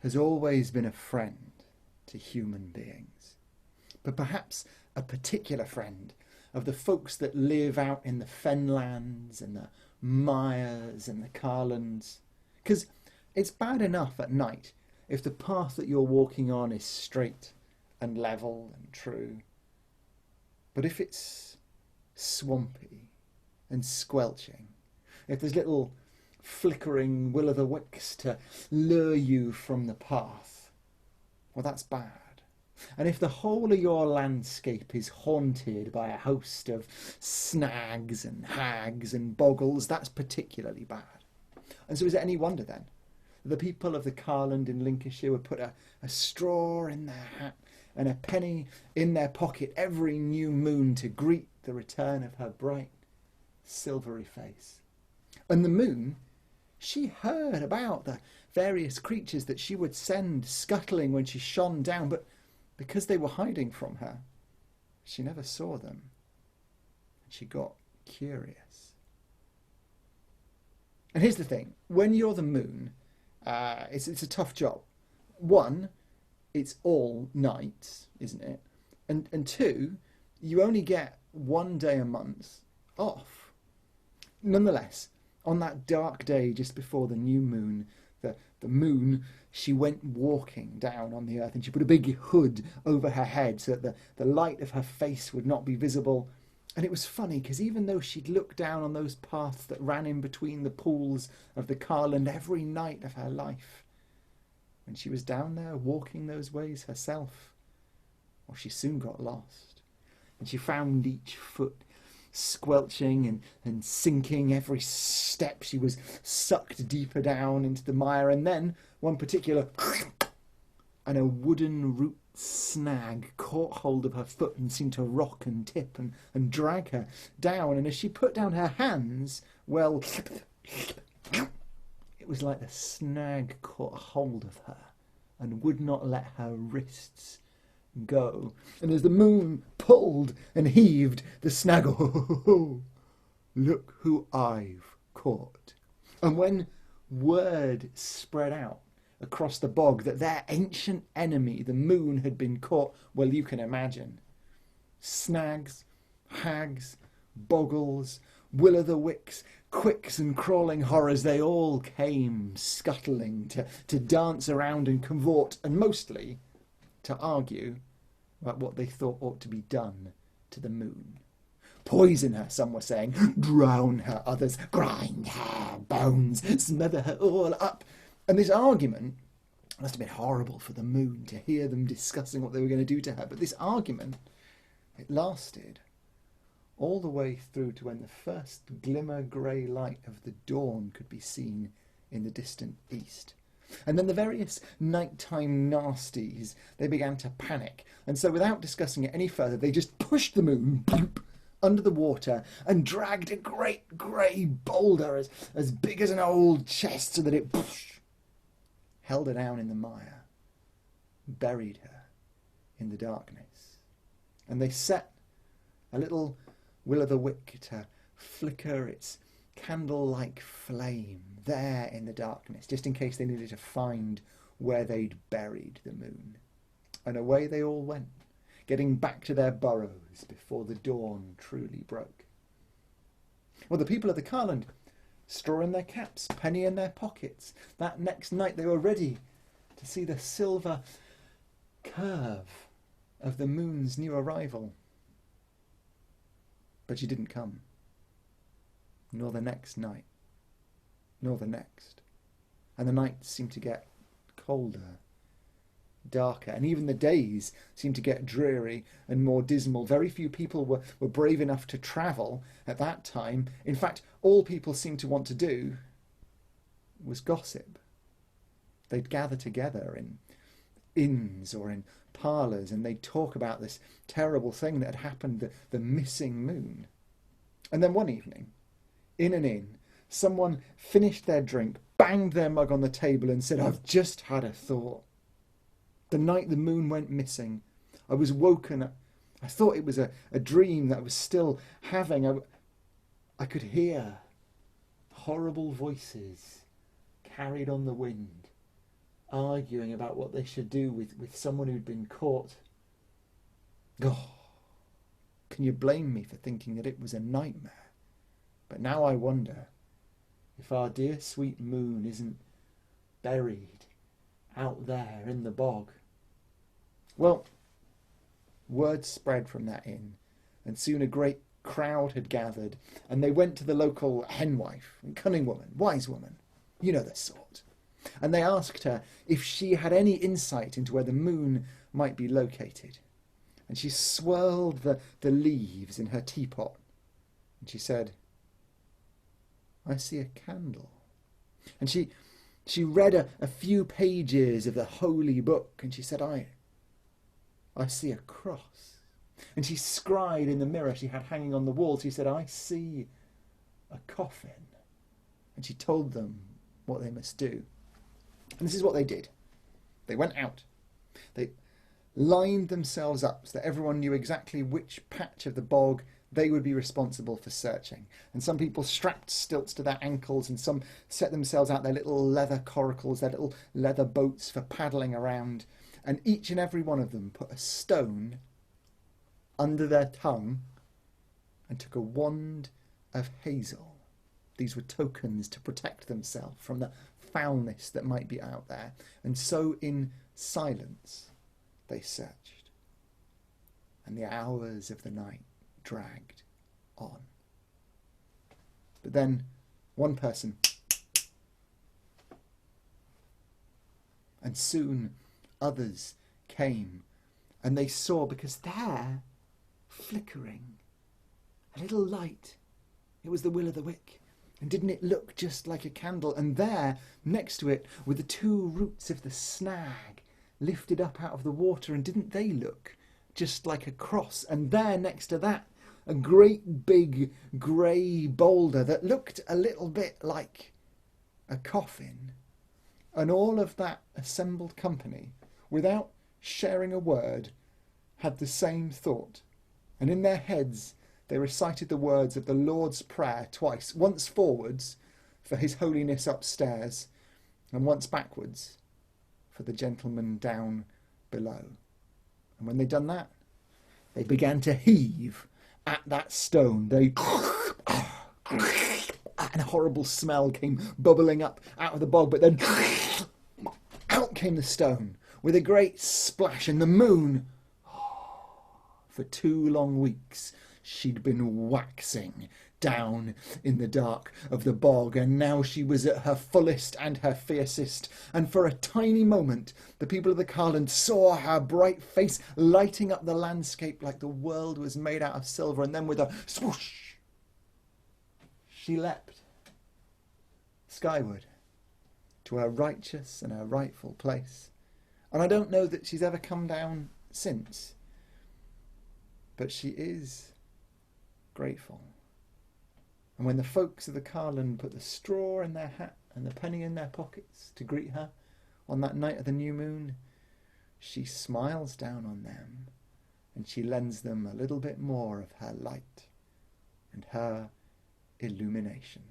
has always been a friend to human beings, but perhaps a particular friend of the folks that live out in the Fenlands and the Myres and the Carlands. Because it's bad enough at night if the path that you're walking on is straight and level and true. But if it's swampy and squelching, if there's little flickering will-o'-the-wisps to lure you from the path, well, that's bad. And if the whole of your landscape is haunted by a host of snags and hags and boggles, that's particularly bad. And so is it any wonder then that the people of the Carland in Lincolnshire would put a straw in their hat and a penny in their pocket every new moon to greet the return of her bright, silvery face? And the moon, she heard about the various creatures that she would send scuttling when she shone down, but because they were hiding from her, she never saw them. And she got curious. And here's the thing. When you're the moon, it's a tough job. One, it's all night, isn't it? And two, you only get one day a month off. Nonetheless, on that dark day just before the new moon, the moon, she went walking down on the earth, and she put a big hood over her head so that the light of her face would not be visible. And it was funny, because even though she'd looked down on those paths that ran in between the pools of the Carland every night of her life, when she was down there walking those ways herself, well, she soon got lost. And she found each foot squelching and sinking. Every step she was sucked deeper down into the mire, and then one particular and a wooden root snag caught hold of her foot and seemed to rock and tip and drag her down. And as she put down her hands, well, it was like the snag caught hold of her and would not let her wrists go. And as the moon pulled and heaved, the snag, oh, look who I've caught. And when word spread out across the bog that their ancient enemy, the moon, had been caught, well, you can imagine. Snags, hags, boggles, will-o'-the-wisps, quicks and crawling horrors, they all came scuttling to dance around and cavort, and mostly to argue about what they thought ought to be done to the moon. Poison her, some were saying. Drown her, others. Grind her bones. Smother her all up. And this argument must have been horrible for the moon to hear them discussing what they were going to do to her. But this argument, it lasted all the way through to when the first glimmer grey light of the dawn could be seen in the distant east. And then the various nighttime nasties, they began to panic. And so without discussing it any further, they just pushed the moon bloop, under the water and dragged a great grey boulder as big as an old chest so that it held her down in the mire, buried her in the darkness. And they set a little will-o'-the-wisp to flicker its candle-like flame there in the darkness, just in case they needed to find where they'd buried the moon. And away they all went, getting back to their burrows before the dawn truly broke. Well, the people of the Carland, straw in their caps, penny in their pockets, that next night they were ready to see the silver curve of the moon's new arrival. But she didn't come, nor the next night, nor the next. And the nights seemed to get colder, darker, and even the days seemed to get dreary and more dismal. Very few people were brave enough to travel at that time. In fact, all people seemed to want to do was gossip. They'd gather together in inns or in parlours, and they'd talk about this terrible thing that had happened, the missing moon. And then one evening, in an inn, someone finished their drink, banged their mug on the table and said, "I've just had a thought. The night the moon went missing, I was woken. I thought it was a dream that I was still having. I could hear horrible voices carried on the wind, arguing about what they should do with someone who'd been caught. Oh, can you blame me for thinking that it was a nightmare? But now I wonder if our dear sweet moon isn't buried out there in the bog. Well, word spread from that inn, and soon a great crowd had gathered, and they went to the local henwife, cunning woman, wise woman, you know the sort, and they asked her if she had any insight into where the moon might be located. And she swirled the leaves in her teapot, and she said, "I see a candle." And she read a few pages of the holy book, and she said, I see a cross. And she scried in the mirror she had hanging on the wall. She said, "I see a coffin." And she told them what they must do. And this is what they did. They went out. They lined themselves up so that everyone knew exactly which patch of the bog they would be responsible for searching. And some people strapped stilts to their ankles, and some set themselves out their little leather coracles, their little leather boats for paddling around. And each and every one of them put a stone under their tongue and took a wand of hazel. These were tokens to protect themselves from the foulness that might be out there. And so in silence they searched. And the hours of the night dragged on. But then one person, and soon others came, and they saw, because there, flickering, a little light, it was the will o' the wick. And didn't it look just like a candle? And there, next to it, were the two roots of the snag lifted up out of the water, and didn't they look just like a cross? And there, next to that, a great big grey boulder that looked a little bit like a coffin. And all of that assembled company, without sharing a word, had the same thought. And in their heads they recited the words of the Lord's Prayer twice, once forwards for His Holiness upstairs, and once backwards for the gentleman down below. And when they'd done that, they began to heave at that stone. And a horrible smell came bubbling up out of the bog, but then out came the stone with a great splash, and the moon, for 2 long weeks, she'd been waxing down in the dark of the bog, and now she was at her fullest and her fiercest. And for a tiny moment, the people of the Carlands saw her bright face lighting up the landscape like the world was made out of silver, and then with a swoosh, she leapt skyward to her righteous and her rightful place. And I don't know that she's ever come down since, but she is grateful. And when the folks of the Carland put the straw in their hat and the penny in their pockets to greet her on that night of the new moon, she smiles down on them, and she lends them a little bit more of her light and her illumination.